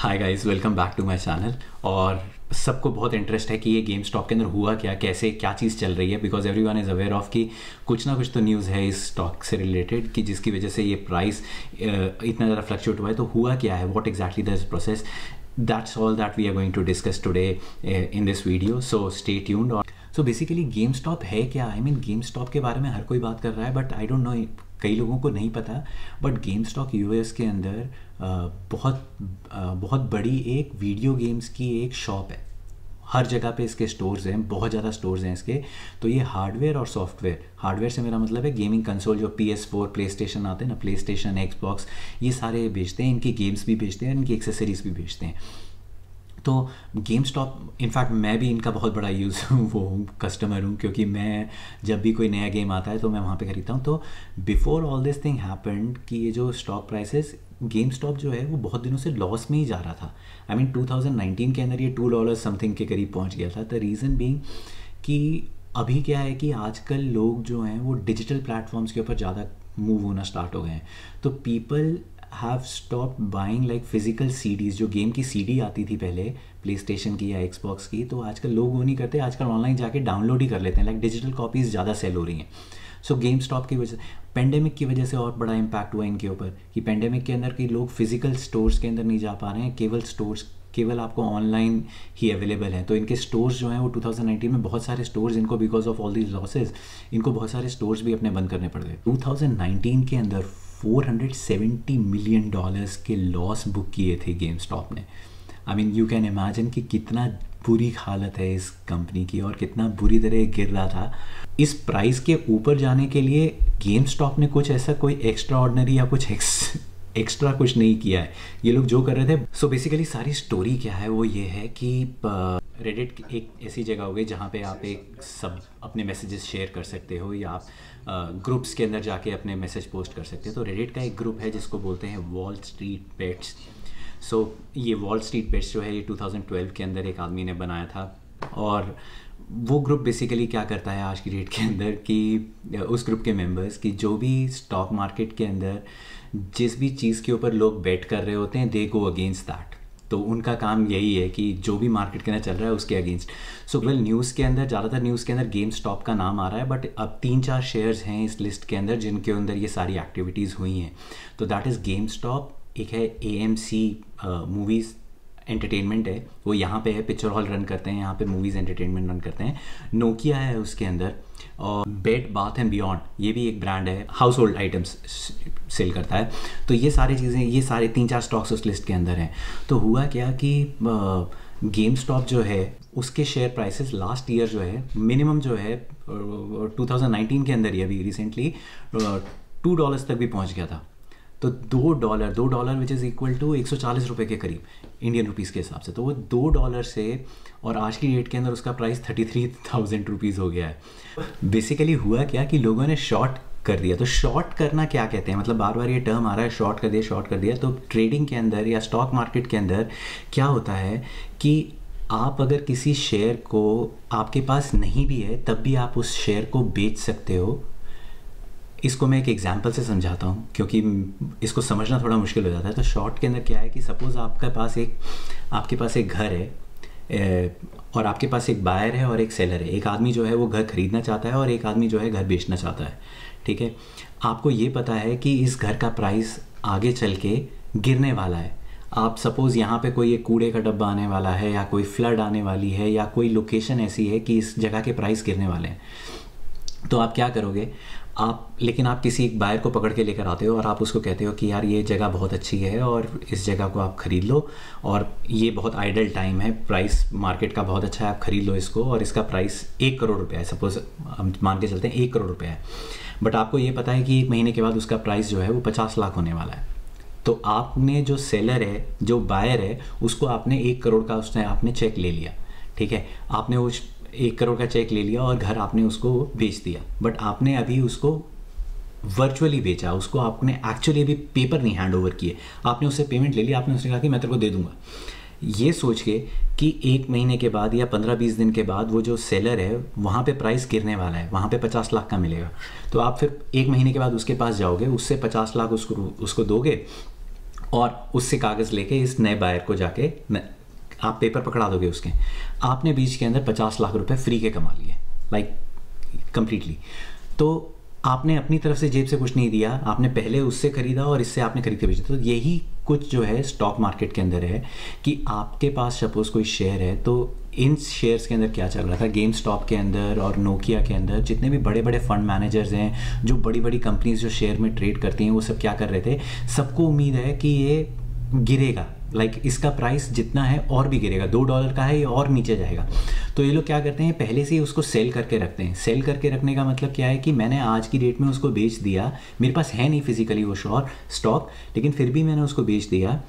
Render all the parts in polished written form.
Hi guys, welcome back to my channel. और सबको बहुत इंटरेस्ट है कि ये गेम स्टॉक के अंदर हुआ क्या, कैसे क्या चीज़ चल रही है, because everyone is aware of कि कुछ ना कुछ तो न्यूज़ है इस स्टॉक से रिलेटेड कि जिसकी वजह से ये प्राइस इतना ज़्यादा फ्लक्चुएट हुआ है। तो हुआ क्या है, what exactly this process, that's all that we are going to discuss today in this video, so stay tuned. और सो बेसिकली गेम स्टॉप है क्या? आई मीन गेम स्टॉप के बारे में हर कोई बात कर रहा है, बट आई डोंट नो, कई लोगों को नहीं पता। बट गेम स्टॉक यूएस के अंदर बहुत बड़ी एक वीडियो गेम्स की एक शॉप है। हर जगह पे इसके स्टोर्स हैं, बहुत ज़्यादा स्टोर्स हैं इसके। तो ये हार्डवेयर और सॉफ्टवेयर, हार्डवेयर से मेरा मतलब है गेमिंग कंसोल, जो PS4 प्ले स्टेशन आते हैं ना, प्ले स्टेशन, एक्सबॉक्स, ये सारे बेचते हैं। इनकी गेम्स भी बेचते हैं, इनकी एक्सेसरीज भी बेचते हैं। तो गेम स्टॉप, इनफैक्ट मैं भी इनका बहुत बड़ा यूज़ वो कस्टमर हूँ, क्योंकि मैं जब भी कोई नया गेम आता है तो मैं वहाँ पे खरीदता हूँ। तो before all this thing happened कि ये जो स्टॉक प्राइसेस, गेम स्टॉप जो है वो बहुत दिनों से लॉस में ही जा रहा था। आई मीन 2019 के अंदर ये $2 समथिंग के करीब पहुँच गया था। द रीज़न बीइंग कि अभी क्या है कि आजकल लोग जो हैं वो डिजिटल प्लेटफॉर्म्स के ऊपर ज़्यादा मूव होना स्टार्ट हो गए हैं। तो people have stop buying like physical CDs. जो गेम की सीडी आती थी पहले प्ले स्टेशन की या एक्सबॉक्स की, तो आजकल लोग वो नहीं करते, आजकल ऑनलाइन जाके डाउनलोड ही कर लेते हैं। लाइक डिजिटल कॉपीज़ ज़्यादा सेल हो रही हैं। सो गेम स्टॉप की वजह से, पेंडेमिक की वजह से और बड़ा इम्पैक्ट हुआ इनके ऊपर कि पेंडेमिक के अंदर कि लोग फिजिकल स्टोर्स के अंदर नहीं जा पा रहे हैं, केवल आपको ऑनलाइन ही अवेलेबल हैं। तो इनके स्टोर्स जो हैं वो 2019 में बहुत सारे स्टोर्स, इनको because of all these losses, इनको बहुत सारे स्टोर्स भी अपने बंद करने पड़ गए। 2019 के अंदर $470 मिलियन के लॉस बुक किए थे गेम स्टॉप ने। I mean you can imagine कि कितना बुरी हालत है इस कंपनी की और कितना बुरी तरह गिर रहा था। इस प्राइस के ऊपर जाने के लिए गेम स्टॉप ने कुछ ऐसा कोई एक्स्ट्रा ऑर्डिनरी या कुछ एक्स्ट्रा कुछ नहीं किया है। ये लोग जो कर रहे थे, सो बेसिकली सारी स्टोरी क्या है वो ये है कि रेडिट एक ऐसी जगह हो गई जहाँ पे आप एक सब अपने मैसेजेस शेयर कर सकते हो, या आप ग्रुप्स के अंदर जाके अपने मैसेज पोस्ट कर सकते हो। तो रेडिट का एक ग्रुप है जिसको बोलते हैं वॉल स्ट्रीट बेट्स। सो ये वॉल स्ट्रीट बेट्स जो है ये 2012 के अंदर एक आदमी ने बनाया था। और वो ग्रुप बेसिकली क्या करता है आज की डेट के अंदर कि उस ग्रुप के मेंबर्स की जो भी स्टॉक मार्केट के अंदर जिस भी चीज़ के ऊपर लोग बेट कर रहे होते हैं, दे गो अगेंस्ट दैट। तो उनका काम यही है कि जो भी मार्केट के अंदर चल रहा है उसके अगेंस्ट। सो न्यूज़ के अंदर, ज़्यादातर न्यूज़ के अंदर गेम स्टॉप का नाम आ रहा है, बट अब 3-4 शेयर्स हैं इस लिस्ट के अंदर जिनके अंदर ये सारी एक्टिविटीज़ हुई हैं। तो दैट इज़ गेम स्टॉप। एक है AMC मूवीज़ एंटरटेनमेंट है, वो यहाँ पे है, पिक्चर हॉल रन करते हैं, यहाँ पे मूवीज़ एंटरटेनमेंट रन करते हैं। नोकिया है उसके अंदर, और बेड बाथ एंड बियॉन्ड, ये भी एक ब्रांड है, हाउस होल्ड आइटम्स सेल करता है। तो ये सारी चीज़ें, ये सारे 3-4 स्टॉक्स उस लिस्ट के अंदर हैं। तो हुआ क्या कि गेम स्टॉप जो है उसके शेयर प्राइसेस लास्ट ईयर जो है मिनिमम जो है 2019 के अंदर ही अभी रिसेंटली $2 तक भी पहुँच गया था। तो $2 विच इज़ इक्वल टू 140 रुपये के करीब इंडियन रुपीज़ के हिसाब से। तो वो $2 से, और आज की डेट के अंदर उसका प्राइस 33,000 रुपीज़ हो गया है। बेसिकली हुआ क्या कि लोगों ने शॉर्ट कर दिया। तो शॉर्ट करना क्या कहते हैं, मतलब बार बार ये टर्म आ रहा है, शॉर्ट कर दिया, शॉर्ट कर दिया। तो ट्रेडिंग के अंदर या स्टॉक मार्केट के अंदर क्या होता है कि आप अगर किसी शेयर को आपके पास नहीं भी है तब भी आप उस शेयर को बेच सकते हो। इसको मैं एक एग्जांपल से समझाता हूँ क्योंकि इसको समझना थोड़ा मुश्किल हो जाता है। तो शॉर्ट के अंदर क्या है कि सपोज़ आपके पास एक घर है और आपके पास एक बायर है और एक सेलर है। एक आदमी जो है वो घर खरीदना चाहता है और एक आदमी जो है घर बेचना चाहता है, ठीक है। आपको ये पता है कि इस घर का प्राइस आगे चल के गिरने वाला है। आप सपोज़ यहाँ पे कोई एक कूड़े का डब्बा आने वाला है, या कोई फ्लड आने वाली है, या कोई लोकेशन ऐसी है कि इस जगह के प्राइस गिरने वाले हैं। तो आप क्या करोगे, लेकिन आप किसी एक बायर को पकड़ के लेकर आते हो और आप उसको कहते हो कि यार ये जगह बहुत अच्छी है और इस जगह को आप ख़रीद लो, और ये बहुत आइडल टाइम है, प्राइस मार्केट का बहुत अच्छा है, आप ख़रीद लो इसको, और इसका प्राइस 1 करोड़ रुपये है। सपोज़ हम मान के चलते हैं 1 करोड़ रुपये है, बट आपको ये पता है कि 1 महीने के बाद उसका प्राइस जो है वो 50 लाख होने वाला है। तो आपने जो सेलर है, जो बायर है, उसको आपने 1 करोड़ का आपने चेक ले लिया, ठीक है। आपने उस 1 करोड़ का चेक ले लिया और घर आपने उसको बेच दिया, बट आपने अभी उसको वर्चुअली बेचा, उसको आपने एक्चुअली अभी पेपर नहीं हैंड ओवर किए। आपने उससे पेमेंट ले ली, आपने उसने कहा कि मैं तेरे को दे दूंगा, ये सोच के कि 1 महीने के बाद या 15-20 दिन के बाद वो जो सेलर है वहाँ पे प्राइस गिरने वाला है, वहाँ पे 50 लाख का मिलेगा। तो आप फिर 1 महीने के बाद उसके पास जाओगे, उससे 50 लाख उसको दोगे और उससे कागज़ लेके इस नए बायर को जाके आप पेपर पकड़ा दोगे उसके, आपने बीच के अंदर 50 लाख रुपए फ्री के कमा लिए, लाइक कंप्लीटली। तो आपने अपनी तरफ से जेब से कुछ नहीं दिया, आपने पहले उससे खरीदा और इससे आपने खरीद के बेचा। तो यही कुछ जो है स्टॉक मार्केट के अंदर है कि आपके पास सपोज कोई शेयर है, तो इन शेयर्स के अंदर क्या चल रहा था, गेम स्टॉप के अंदर और नोकिया के अंदर जितने भी बड़े बड़े फंड मैनेजर्स हैं, जो बड़ी बड़ी कंपनीज जो शेयर में ट्रेड करती हैं, वो सब क्या कर रहे थे, सबको उम्मीद है कि ये गिरेगा, लाइक इसका प्राइस जितना है और भी गिरेगा, $2 का है ये और नीचे जाएगा। तो ये लोग क्या करते हैं, पहले से ही उसको सेल करके रखते हैं। सेल करके रखने का मतलब क्या है कि मैंने आज की डेट में उसको बेच दिया, मेरे पास है नहीं फिजिकली वो स्टॉक, लेकिन फिर भी मैंने उसको बेच दिया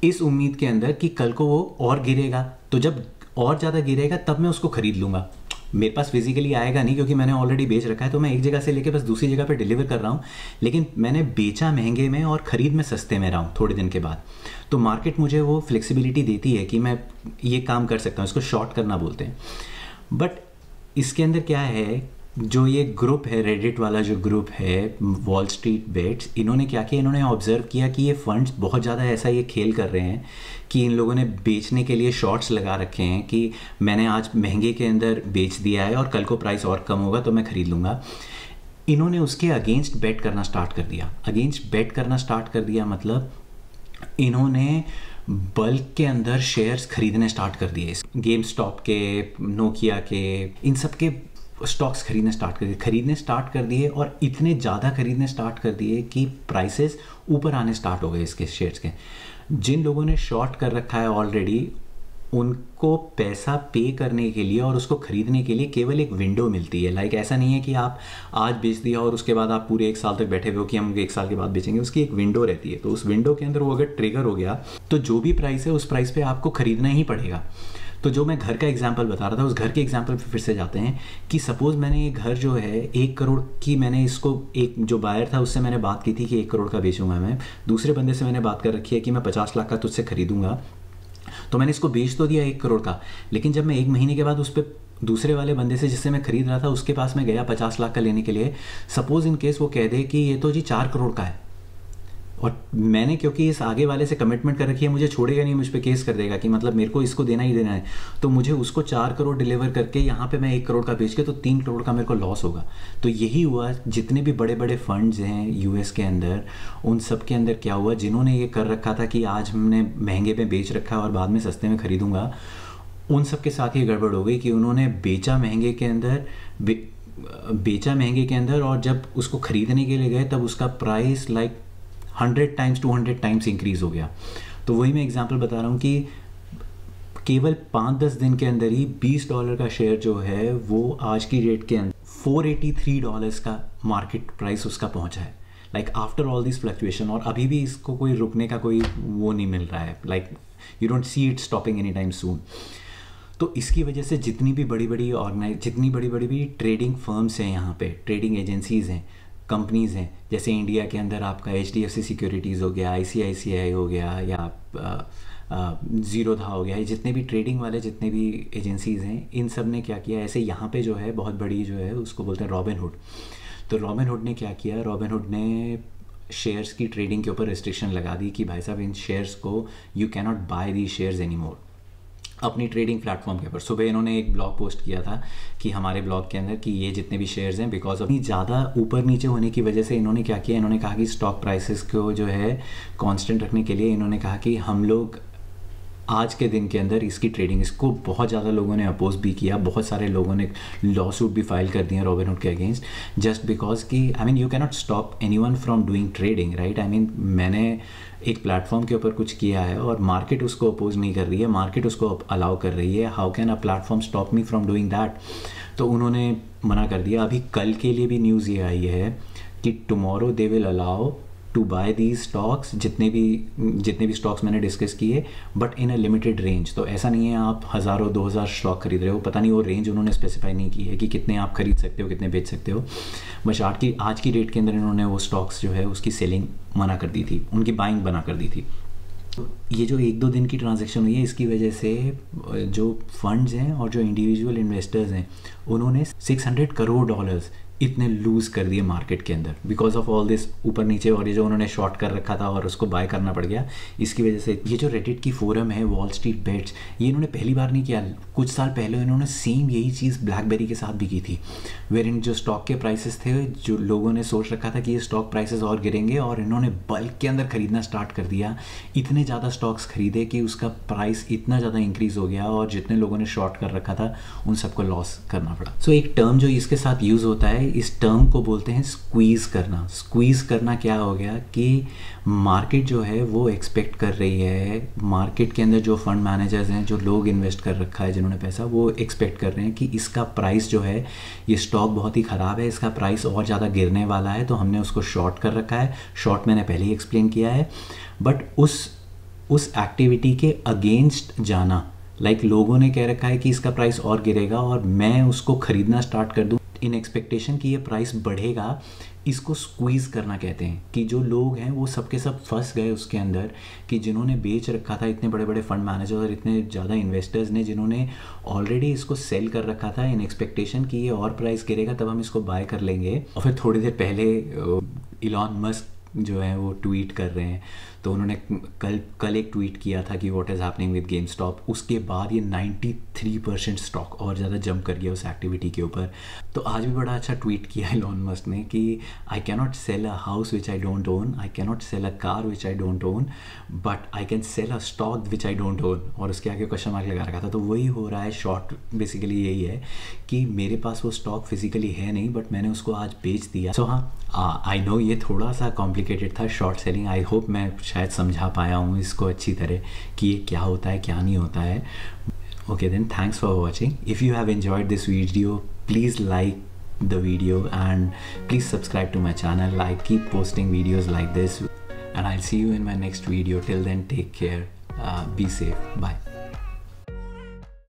इस उम्मीद के अंदर कि कल को वो और गिरेगा, तो जब और ज़्यादा गिरेगा तब मैं उसको खरीद लूँगा। मेरे पास फिजिकली आएगा नहीं क्योंकि मैंने ऑलरेडी बेच रखा है, तो मैं एक जगह से लेके बस दूसरी जगह पे डिलीवर कर रहा हूँ, लेकिन मैंने बेचा महंगे में और ख़रीद में सस्ते में रहा हूँ थोड़े दिन के बाद। तो मार्केट मुझे वो फ्लेक्सिबिलिटी देती है कि मैं ये काम कर सकता हूँ, इसको शॉर्ट करना बोलते हैं। बट इसके अंदर क्या है, जो ये ग्रुप है, रेडिट वाला जो ग्रुप है वॉल स्ट्रीट बेट्स, इन्होंने क्या किया, इन्होंने ऑब्जर्व किया कि ये फंड्स बहुत ज़्यादा ऐसा ये खेल कर रहे हैं कि इन लोगों ने बेचने के लिए शॉर्ट्स लगा रखे हैं कि मैंने आज महंगे के अंदर बेच दिया है और कल को प्राइस और कम होगा तो मैं ख़रीद लूँगा। इन्होंने उसके अगेंस्ट बेट करना स्टार्ट कर दिया। अगेंस्ट बेट करना स्टार्ट कर दिया मतलब इन्होंने बल्क के अंदर शेयर्स खरीदने स्टार्ट कर दिए, गेम स्टॉप के, नोकिया के, इन सब के स्टॉक्स खरीदने स्टार्ट कर दिए और इतने ज़्यादा खरीदने स्टार्ट कर दिए कि प्राइसेस ऊपर आने स्टार्ट हो गए इसके शेयर्स के। जिन लोगों ने शॉर्ट कर रखा है ऑलरेडी, उनको पैसा पे करने के लिए और उसको खरीदने के लिए केवल एक विंडो मिलती है। लाइक ऐसा नहीं है कि आप आज बेच दिया और उसके बाद आप पूरे 1 साल तक बैठे हुए हो कि हम 1 साल के बाद बेचेंगे। उसकी एक विंडो रहती है, तो उस विंडो के अंदर वो अगर ट्रिगर हो गया तो जो भी प्राइस है उस प्राइस पे आपको खरीदना ही पड़ेगा। तो जो मैं घर का एग्जांपल बता रहा था, उस घर के एग्जांपल पे फिर से जाते हैं कि सपोज़ मैंने ये घर जो है 1 करोड़ की, मैंने इसको, एक जो बायर था उससे मैंने बात की थी कि 1 करोड़ का बेचूंगा मैं, दूसरे बंदे से मैंने बात कर रखी है कि मैं 50 लाख का तुझसे खरीदूंगा, तो मैंने इसको बेच तो दिया 1 करोड़ का, लेकिन जब मैं 1 महीने के बाद उस पर दूसरे वाले बंदे से जिससे मैं खरीद रहा था उसके पास में गया 50 लाख का लेने के लिए, सपोज़ इन केस वो कह दे कि ये तो जी 4 करोड़ का है, और मैंने क्योंकि इस आगे वाले से कमिटमेंट कर रखी है, मुझे छोड़ेगा नहीं, मुझ पे केस कर देगा कि मतलब मेरे को इसको देना ही देना है, तो मुझे उसको 4 करोड़ डिलीवर करके यहाँ पे मैं 1 करोड़ का बेच के तो 3 करोड़ का मेरे को लॉस होगा। तो यही हुआ, जितने भी बड़े बड़े फंड्स हैं यूएस के अंदर, उन सब के अंदर क्या हुआ, जिन्होंने ये कर रखा था कि आज हमने महंगे में बेच रखा है और बाद में सस्ते में खरीदूंगा, उन सब के साथ ये गड़बड़ हो गई कि उन्होंने बेचा महंगे के अंदर और जब उसको खरीदने के लिए गए तब उसका price like 100 times 200 times increase हो गया। तो वही मैं एग्जांपल बता रहा हूँ कि केवल 5-10 दिन के अंदर ही $20 का शेयर जो है वो आज की डेट के अंदर $483 का मार्केट प्राइस उसका पहुंचा है, like after all this fluctuation. और अभी भी इसको कोई रुकने का कोई वो नहीं मिल रहा है, like you don't see it stopping any time soon. तो इसकी वजह से जितनी भी बड़ी बड़ी ट्रेडिंग फर्म्स हैं, यहाँ पे ट्रेडिंग एजेंसीज़ हैं, कंपनीज़ हैं, जैसे इंडिया के अंदर आपका HDFC सिक्योरिटीज़ हो गया, ICICI हो गया, या ज़ीरोधा हो गया, जितने भी ट्रेडिंग वाले जितने भी एजेंसीज़ हैं, इन सब ने क्या किया, ऐसे यहाँ पे जो है बहुत बड़ी जो है उसको बोलते हैं रॉबिनहुड। तो रॉबिनहुड ने क्या किया, रॉबिनहुड ने शेयर्स की ट्रेडिंग के ऊपर रिस्ट्रिक्शन लगा दी कि भाई साहब इन शेयर्स को you cannot by the shares any more अपनी ट्रेडिंग प्लेटफॉर्म के ऊपर। सुबह इन्होंने एक ब्लॉग पोस्ट किया था कि हमारे ब्लॉग के अंदर कि ये जितने भी शेयर्स हैं, बिकॉज ऑफ ज़्यादा ऊपर नीचे होने की वजह से इन्होंने क्या किया, इन्होंने कहा कि स्टॉक प्राइसेस को जो है कांस्टेंट रखने के लिए इन्होंने कहा कि हम लोग आज के दिन के अंदर इसकी ट्रेडिंग, इसको बहुत ज़्यादा लोगों ने अपोज भी किया, बहुत सारे लोगों ने लॉ सूट भी फाइल कर दिए रॉबिनहुड के अगेंस्ट, जस्ट बिकॉज कि I mean you cannot stop anyone from doing trading, right. I mean मैंने एक प्लेटफॉर्म के ऊपर कुछ किया है और मार्केट उसको अपोज नहीं कर रही है, मार्केट उसको अलाउ कर रही है, how can a platform stop me from doing that. तो उन्होंने मना कर दिया। अभी कल के लिए भी न्यूज़ ये आई है कि tomorrow they will allow to buy these stocks, जितने भी स्टॉक्स मैंने डिस्कस किए, but in a limited range. तो ऐसा नहीं है आप 1000-2000 स्टॉक खरीद रहे हो, पता नहीं वो रेंज उन्होंने स्पेसिफाई नहीं की है कि कितने आप खरीद सकते हो, कितने बेच सकते हो। बस आज की डेट के अंदर इन्होंने वो स्टॉक्स जो है उसकी सेलिंग मना कर दी थी, उनकी बाइंग मना कर दी थी। तो ये जो 1-2 दिन की ट्रांजैक्शन हुई है, इसकी वजह से जो फंड्स हैं और जो इंडिविजुअल इन्वेस्टर्स हैं, उन्होंने $600 करोड़ इतने लूज़ कर दिए मार्केट के अंदर बिकॉज ऑफ ऑल दिस ऊपर नीचे, और ये जो उन्होंने शॉर्ट कर रखा था और उसको बाय करना पड़ गया, इसकी वजह से। ये जो रेडिट की फोरम है वॉल स्ट्रीट बेट्स, ये इन्होंने पहली बार नहीं किया, कुछ साल पहले इन्होंने सेम यही चीज़ ब्लैकबेरी के साथ भी की थी, वेर इन जो स्टॉक के प्राइसेस थे, जो लोगों ने सोच रखा था कि ये स्टॉक प्राइसेस और गिरेंगे, और इन्होंने बल्क के अंदर खरीदना स्टार्ट कर दिया, इतने ज़्यादा स्टॉक्स खरीदे कि उसका प्राइस इतना ज़्यादा इंक्रीज़ हो गया, और जितने लोगों ने शॉर्ट कर रखा था उन सबको लॉस करना पड़ा। सो एक टर्म जो इसके साथ यूज़ होता है, इस टर्म को बोलते हैं स्क्वीज़ करना। स्क्वीज़ करना क्या हो गया कि मार्केट जो है वो एक्सपेक्ट कर रही है, मार्केट के अंदर जो फंड मैनेजर्स हैं, जो लोग इन्वेस्ट कर रखा है जिन्होंने पैसा, वो एक्सपेक्ट कर रहे हैं कि इसका प्राइस जो है, ये स्टॉक बहुत ही ख़राब है, इसका प्राइस और ज़्यादा गिरने वाला है, तो हमने उसको शॉर्ट कर रखा है। शॉर्ट मैंने पहले ही एक्सप्लेन किया है। बट उस एक्टिविटी के अगेंस्ट जाना, लाइक लोगों ने कह रखा है कि इसका प्राइस और गिरेगा और मैं उसको ख़रीदना स्टार्ट कर दूं इन एक्सपेक्टेशन कि ये प्राइस बढ़ेगा, इसको स्क्वीज़ करना कहते हैं। कि जो लोग हैं वो सबके सब फंस गए उसके अंदर, कि जिन्होंने बेच रखा था, इतने बड़े बड़े फंड मैनेजर और इतने ज़्यादा इन्वेस्टर्स ने जिन्होंने ऑलरेडी इसको सेल कर रखा था इन एक्सपेक्टेशन कि ये और प्राइस गिरेगा तब हम इसको बाय कर लेंगे। और फिर थोड़ी देर पहले इलॉन मस्क जो है वो ट्वीट कर रहे हैं, तो उन्होंने कल एक ट्वीट किया था कि what is happening with game stop. उसके बाद ये 93% स्टॉक और ज़्यादा जंप कर गया उस एक्टिविटी के ऊपर। तो आज भी बड़ा अच्छा ट्वीट किया इलॉन मस्क ने कि I can not sell a house which I don't own, I can not sell a car which I don't own, but I can sell a stock which I don't own. और उसके आगे question mark लगा रखा था। तो वही हो रहा है शॉर्ट, बेसिकली यही है कि मेरे पास वो स्टॉक फिजिकली है नहीं, बट मैंने उसको आज बेच दिया। सो हाँ, आई नो ये थोड़ा सा कॉम्प्लिकेटेड था शॉर्ट सेलिंग। आई होप मैं शायद समझा पाया हूँ इसको अच्छी तरह कि ये क्या होता है क्या नहीं होता है। Okay then, thanks for watching. If you have enjoyed this video, please like the video and please subscribe to my channel. I keep posting videos like this and I'll see you in my next video. Till then, take care, be safe, bye.